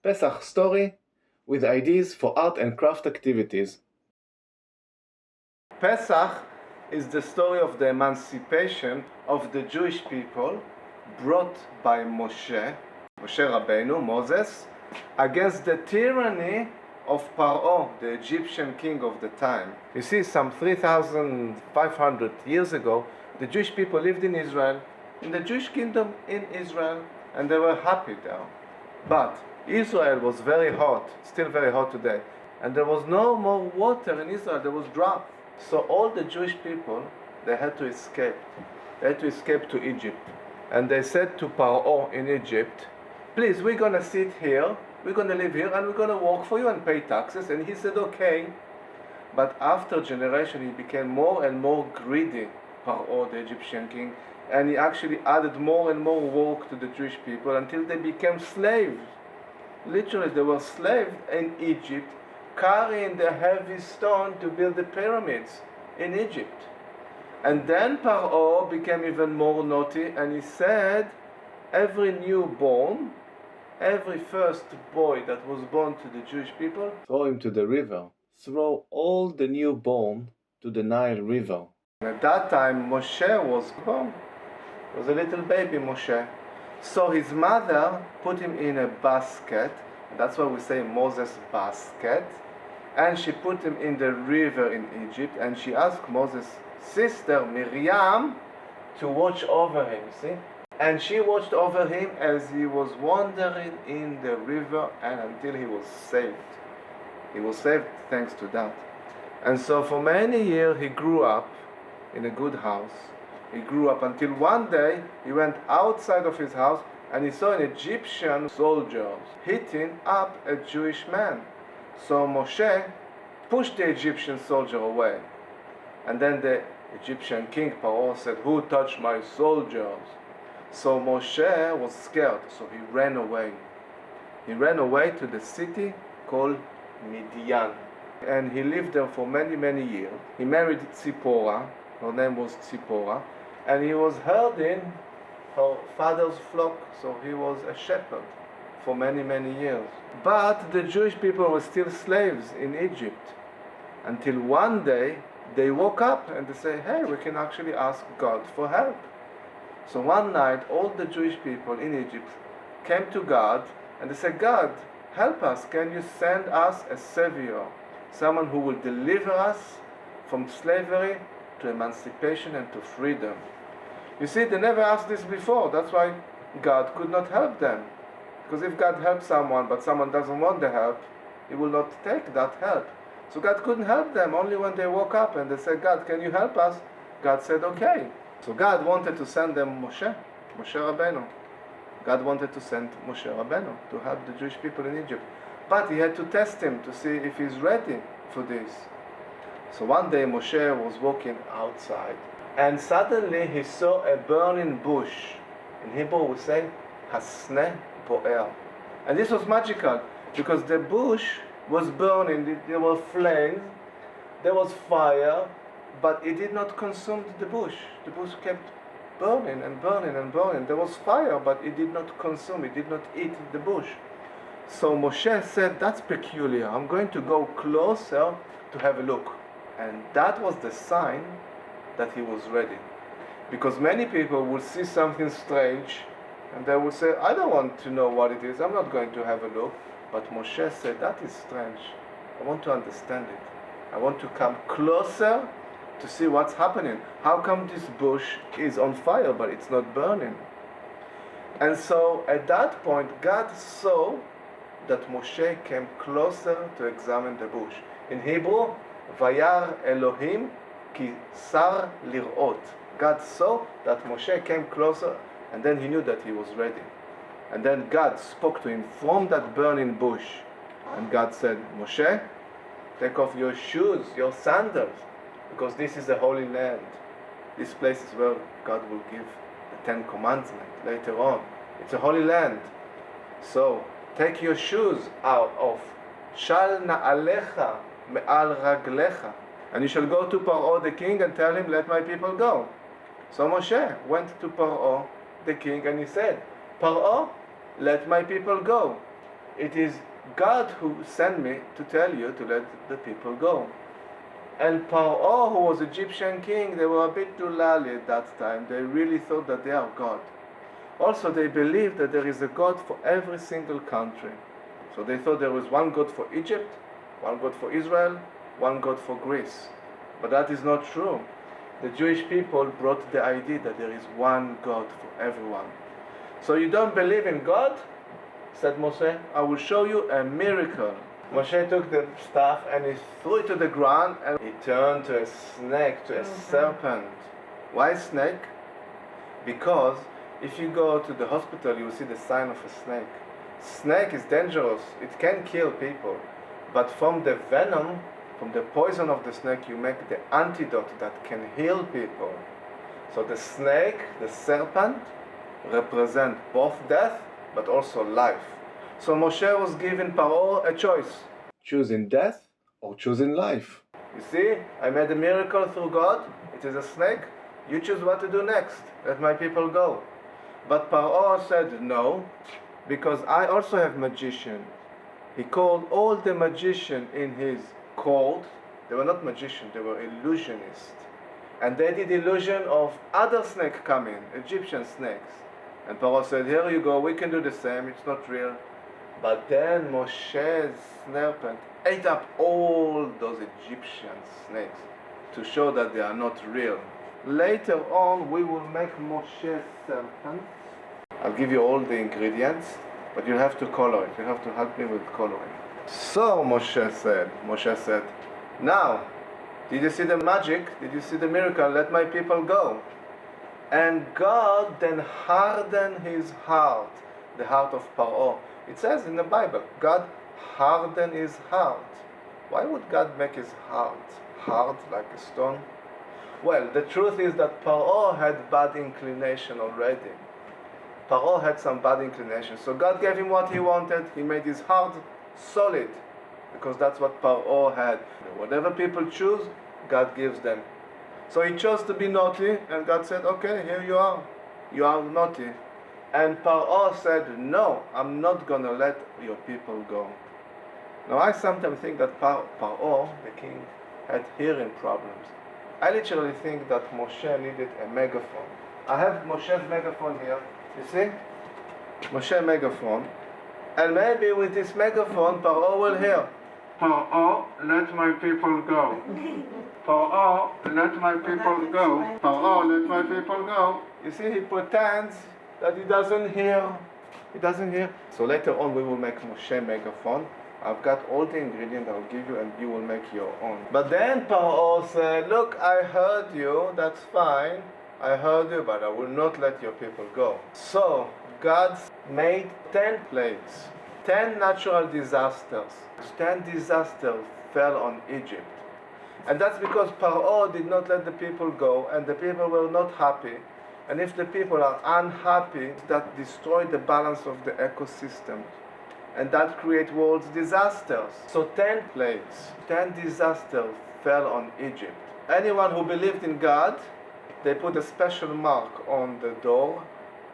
Pesach story with ideas for art and craft activities. Pesach is the story of the emancipation of the Jewish people brought by Moshe Rabbeinu, Moses, against the tyranny of Paro, the Egyptian king of the time. You see, some 3,500 years ago, the Jewish people lived in Israel, in the Jewish kingdom in Israel, and they were happy there. But Israel was very hot, still very hot today, and there was no more water in Israel, there was drought. So all the Jewish people, they had to escape. They had to escape to Egypt. And they said to Paro in Egypt, please, we're going to sit here, we're going to live here, and we're going to work for you and pay taxes. And he said, okay. But after generation, he became more and more greedy, Paro, the Egyptian king, and he actually added more and more work to the Jewish people until they became slaves. Literally, they were slaves in Egypt, carrying the heavy stone to build the pyramids in Egypt. And then Paro became even more naughty, and he said, every newborn, every first boy that was born to the Jewish people, throw him to the river. Throw all the newborn to the Nile River. At that time, Moshe was born. He was a little baby, Moshe. So his mother put him in a basket. That's why we say Moses' basket. And she put him in the river in Egypt. And she asked Moses' sister, Miriam, to watch over him, see? And she watched over him as he was wandering in the river and until he was saved. He was saved thanks to that. And so for many years he grew up in a good house. He grew up until one day he went outside of his house and he saw an Egyptian soldier hitting up a Jewish man. So Moshe pushed the Egyptian soldier away. And then the Egyptian king Paro said, who touched my soldiers? So Moshe was scared, so he ran away. He ran away to the city called Midian. And he lived there for many, many years. He married Tzipporah, her name was Tzipporah, and he was herding her father's flock, so he was a shepherd for many, many years. But the Jewish people were still slaves in Egypt, until one day they woke up and they say, hey, we can actually ask God for help. So one night, all the Jewish people in Egypt came to God and they said, God, help us. Can you send us a savior, someone who will deliver us from slavery to emancipation and to freedom? You see, they never asked this before. That's why God could not help them. Because if God helps someone, but someone doesn't want the help, he will not take that help. So God couldn't help them. Only when they woke up and they said, God, can you help us? God said, okay. So God wanted to send them Moshe Rabbeinu. God wanted to send Moshe Rabbeinu to help the Jewish people in Egypt. But he had to test him to see if he's ready for this. So one day Moshe was walking outside and suddenly he saw a burning bush. In Hebrew we say, Hasneh Po'er. And this was magical because the bush was burning, there were flames, there was fire, but it did not consume the bush. The bush kept burning and burning and burning. There was fire, but it did not consume, it did not eat the bush. So Moshe said, that's peculiar. I'm going to go closer to have a look. And that was the sign that he was ready. Because many people will see something strange and they will say, I don't want to know what it is. I'm not going to have a look. But Moshe said, that is strange. I want to understand it. I want to come closer to see what's happening. How come this bush is on fire but it's not burning? And so at that point God saw that Moshe came closer to examine the bush. In Hebrew, Vayar Elohim ki sar lirot. God saw that Moshe came closer and then he knew that he was ready. And then God spoke to him from that burning bush. And God said, Moshe, take off your shoes, your sandals, because this is a holy land. This place is where God will give the Ten Commandments later on. It's a holy land. So take your shoes out of Shal na'alecha me'al raglecha. And you shall go to Paro the king and tell him, let my people go. So Moshe went to Paro the king and he said, Paro, let my people go. It is God who sent me to tell you to let the people go. And Paro, who was Egyptian king, they were a bit too lally at that time. They really thought that they are God. Also, they believed that there is a God for every single country. So they thought there was one God for Egypt, one God for Israel, one God for Greece. But that is not true. The Jewish people brought the idea that there is one God for everyone. So you don't believe in God? Said Moshe, I will show you a miracle. Moshe took the staff and he threw it to the ground and he turned to a snake, to a serpent. Why snake? Because if you go to the hospital, you will see the sign of a snake. Snake is dangerous. It can kill people. But from the venom, from the poison of the snake, you make the antidote that can heal people. So the snake, the serpent, represent both death but also life. So Moshe was giving Paro a choice. Choosing death or choosing life. You see, I made a miracle through God. It is a snake. You choose what to do next. Let my people go. But Paro said no, because I also have magician. He called all the magicians in his court. They were not magicians, they were illusionists. And they did illusion of other snakes coming, Egyptian snakes. And Paro said, here you go, we can do the same, it's not real. But then Moshe's serpent ate up all those Egyptian snakes to show that they are not real. Later on, we will make Moshe's serpent. I'll give you all the ingredients, but you'll have to color it. You have to help me with coloring. So Moshe said, now, did you see the magic? Did you see the miracle? Let my people go. And God then hardened his heart, the heart of Paro. It says in the Bible, God hardened his heart. Why would God make his heart hard like a stone? Well, the truth is that Paro had bad inclination already. Paro had some bad inclination. So God gave him what he wanted. He made his heart solid, because that's what Paro had. Whatever people choose, God gives them. So he chose to be naughty, and God said, okay, here you are. You are naughty. And Paro said, no, I'm not going to let your people go. Now I sometimes think that Paro, the king, had hearing problems. I literally think that Moshe needed a megaphone. I have Moshe's megaphone here. You see? Moshe megaphone. And maybe with this megaphone, Paro will hear, Paro, let my people go. Paro, let my people go. Paro, let my people go. You see, he pretends that he doesn't hear. He doesn't hear. So later on, we will make Moshe megaphone. I've got all the ingredients I'll give you, and you will make your own. But then Paro said, look, I heard you, that's fine. I heard you, but I will not let your people go. So God made 10 plagues, 10 natural disasters. 10 disasters fell on Egypt. And that's because Paro did not let the people go, and the people were not happy. And if the people are unhappy, that destroys the balance of the ecosystem. And that creates world disasters. So 10 plagues, 10 disasters fell on Egypt. Anyone who believed in God, they put a special mark on the door.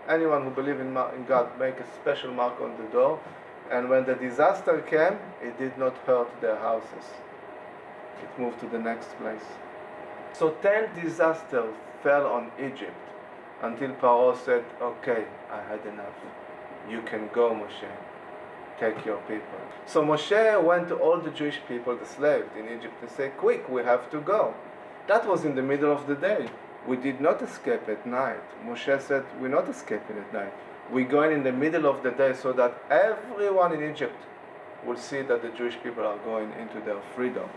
Anyone who believed in God make a special mark on the door. And when the disaster came, it did not hurt their houses. It moved to the next place. So 10 disasters fell on Egypt until Paro said, okay, I had enough. You can go, Moshe. Take your people. So Moshe went to all the Jewish people, the slaves in Egypt, and said, quick, we have to go. That was in the middle of the day. We did not escape at night. Moshe said, we're not escaping at night. We're going in the middle of the day so that everyone in Egypt will see that the Jewish people are going into their freedom.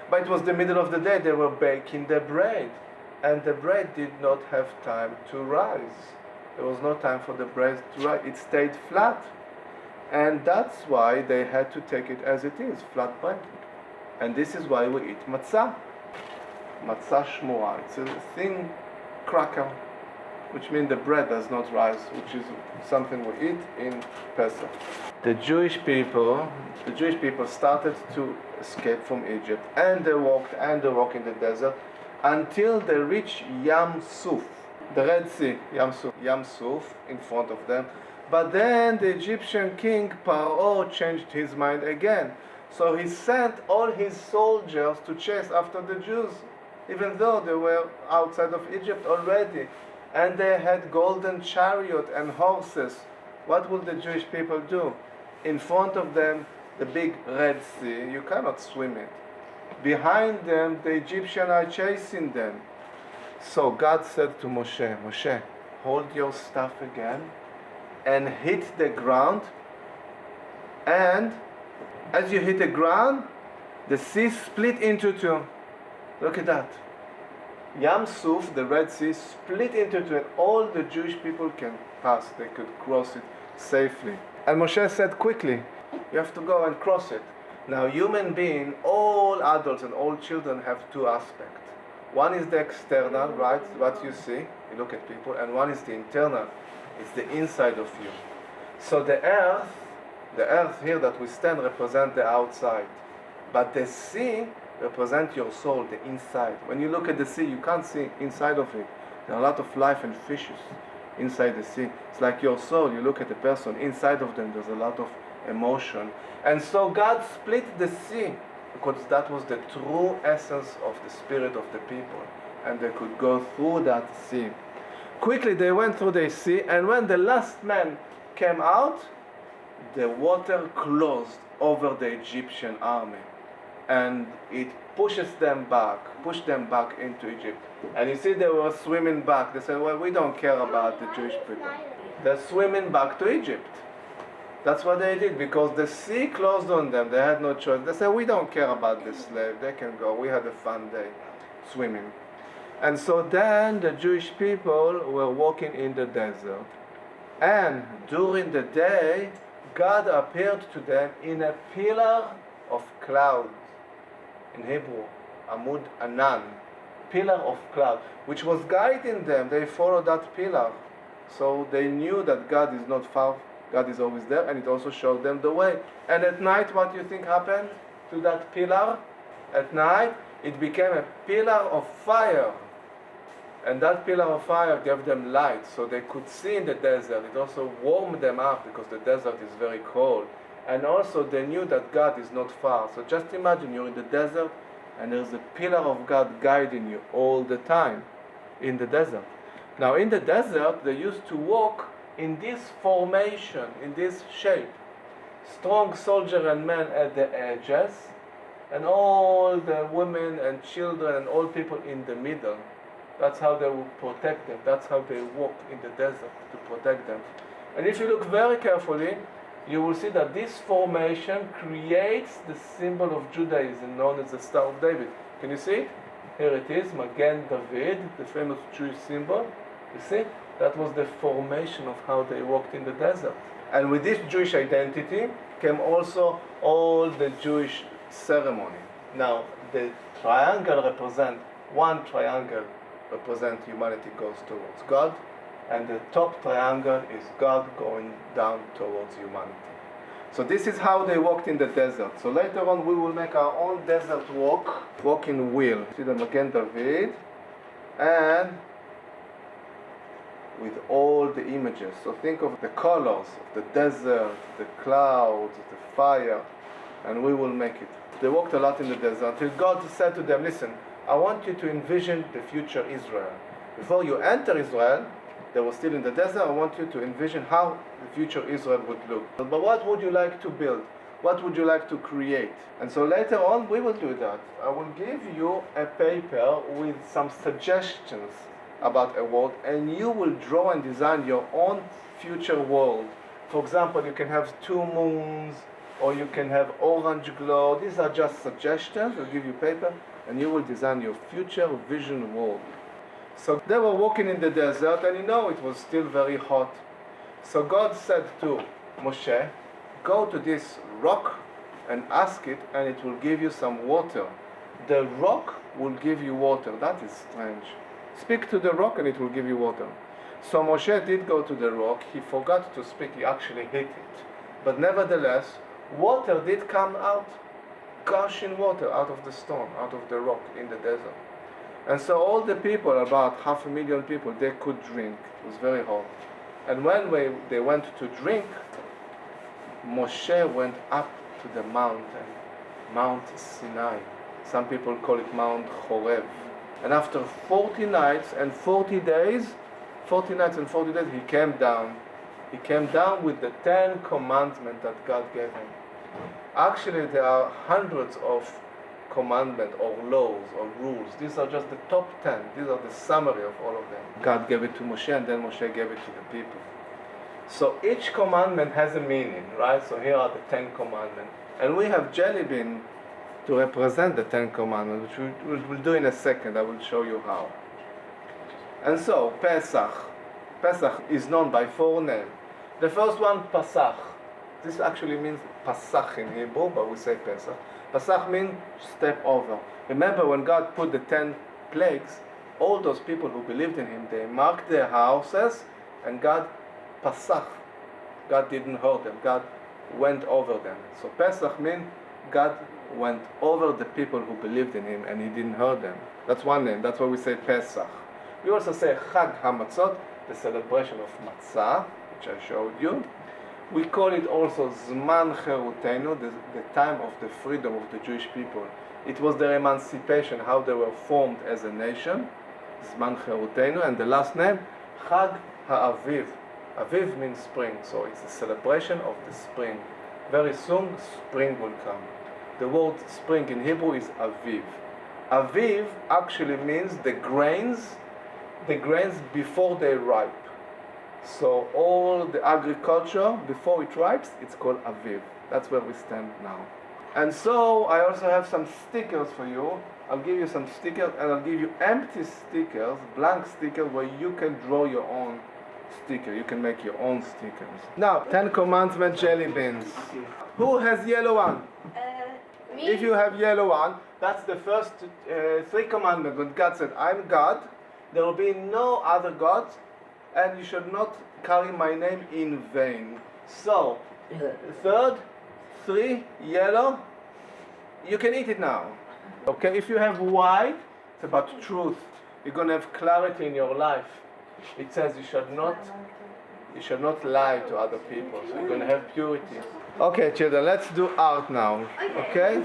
But it was the middle of the day. They were baking the bread. And the bread did not have time to rise. There was no time for the bread to rise. It stayed flat. And that's why they had to take it as it is, flat bread. And this is why we eat matzah. Matzah shmura. It's a thin cracker, which means the bread does not rise, which is something we eat in Pesach. The Jewish people started to escape from Egypt, and they walked in the desert until they reached Yam Suf, the Red Sea, Yam Suf in front of them. But then the Egyptian king Paro changed his mind again. So he sent all his soldiers to chase after the Jews, even though they were outside of Egypt already. And they had golden chariot and horses. What will the Jewish people do? In front of them, the big Red Sea, you cannot swim it. Behind them, the Egyptians are chasing them. So God said to Moshe, Moshe, hold your staff again and hit the ground. And as you hit the ground, the sea split into two. Look at that. Yam Suf, the Red Sea, split into two, and all the Jewish people can pass. They could cross it safely. And Moshe said quickly, you have to go and cross it. Now, human being, all adults and all children have two aspects. One is the external, right, what you see, you look at people, and one is the internal, it's the inside of you. So the earth here that we stand represents the outside. But the sea represents your soul, the inside. When you look at the sea, you can't see inside of it. There are a lot of life and fishes inside the sea. It's like your soul. You look at a person, inside of them there's a lot of emotion. And so God split the sea because that was the true essence of the spirit of the people. And they could go through that sea. Quickly they went through the sea, and when the last man came out, the water closed over the Egyptian army. And it pushed them back into Egypt. And you see they were swimming back. They said, well, we don't care about the Jewish people. They're swimming back to Egypt. That's what they did, because the sea closed on them. They had no choice. They said, we don't care about the slave. They can go. We had a fun day swimming. And so then the Jewish people were walking in the desert. And during the day, God appeared to them in a pillar of cloud. In Hebrew, Amud Anan, pillar of cloud, which was guiding them. They followed that pillar. So they knew that God is not far, God is always there, and it also showed them the way. And at night, what do you think happened to that pillar? At night, it became a pillar of fire. And that pillar of fire gave them light, so they could see in the desert. It also warmed them up, because the desert is very cold. And also they knew that God is not far. So just imagine you're in the desert, and there's a pillar of God guiding you all the time in the desert. Now in the desert, they used to walk in this formation, in this shape. Strong soldier and men at the edges, and all the women and children and old people in the middle. That's how they would protect them. That's how they walk in the desert, to protect them. And if you look very carefully, you will see that this formation creates the symbol of Judaism known as the Star of David. Can you see it? Here it is, Magen David, the famous Jewish symbol. You see? That was the formation of how they walked in the desert. And with this Jewish identity came also all the Jewish ceremony. Now, the triangle one triangle represents humanity goes towards God, and the top triangle is God going down towards humanity. So this is how they walked in the desert. So later on we will make our own desert walking wheel. See the Magen David, and with all the images. So think of the colors of the desert, the clouds, the fire, and we will make it. They walked a lot in the desert until God said to them, listen, I want you to envision the future Israel. Before you enter Israel, they were still in the desert. I want you to envision how the future Israel would look. But what would you like to build? What would you like to create? And so later on, we will do that. I will give you a paper with some suggestions about a world, and you will draw and design your own future world. For example, you can have 2 moons, or you can have orange glow. These are just suggestions. I'll give you paper, and you will design your future vision world. So they were walking in the desert, and it was still very hot. So God said to Moshe, go to this rock and ask it, and it will give you some water. The rock will give you water. That is strange. Speak to the rock and it will give you water. So Moshe did go to the rock. He forgot to speak. He actually hit it. But nevertheless, water did come out, gushing water out of the stone, out of the rock in the desert. And so all the people, about 500,000 people, they could drink. It was very hot. And when they went to drink, Moshe went up to the mountain, Mount Sinai. Some people call it Mount Horeb. And after 40 nights and 40 days, he came down. He came down with the 10 commandments that God gave him. Actually, there are hundreds of commandments or laws or rules. These are just the top 10. These are the summary of all of them. God gave it to Moshe, and then Moshe gave it to the people. So each commandment has a meaning, right? So here are the 10 commandments. And we have jelly bean to represent the 10 commandments, which we'll do in a second. I will show you how. And so, Pesach. Pesach is known by 4 names. The first one, Pasach. This actually means Pasach in Hebrew, but we say Pesach. Pasach means step over. Remember when God put the 10 plagues, all those people who believed in Him, they marked their houses, and God Pasach. God didn't hurt them. God went over them. So Pesach means God went over the people who believed in Him, and He didn't hurt them. That's one name. That's why we say Pesach. We also say Chag HaMatzot, the celebration of Matzah, which I showed you. We call it also Zman Cherutenu, the time of the freedom of the Jewish people. It was their emancipation, how they were formed as a nation. Zman Cherutenu, and the last name, Chag HaAviv. Aviv means spring, so it's a celebration of the spring. Very soon, spring will come. The word spring in Hebrew is Aviv. Aviv actually means the grains before they ripe. So all the agriculture, before it ripes, it's called Aviv. That's where we stand now. And so I also have some stickers for you. I'll give you some stickers, and I'll give you empty stickers, blank stickers, where you can draw your own sticker. You can make your own stickers. Now, 10 Commandment jelly beans. Who has yellow one? Me? If you have yellow one, that's the first 3 commandments. When God said, I'm God, there will be no other gods, and you should not carry my name in vain. So, third, 3, yellow, you can eat it now. Okay, if you have white, it's about truth. You're going to have clarity in your life. It says you should not lie to other people. So you're going to have purity. Okay, children, let's do art now. Okay?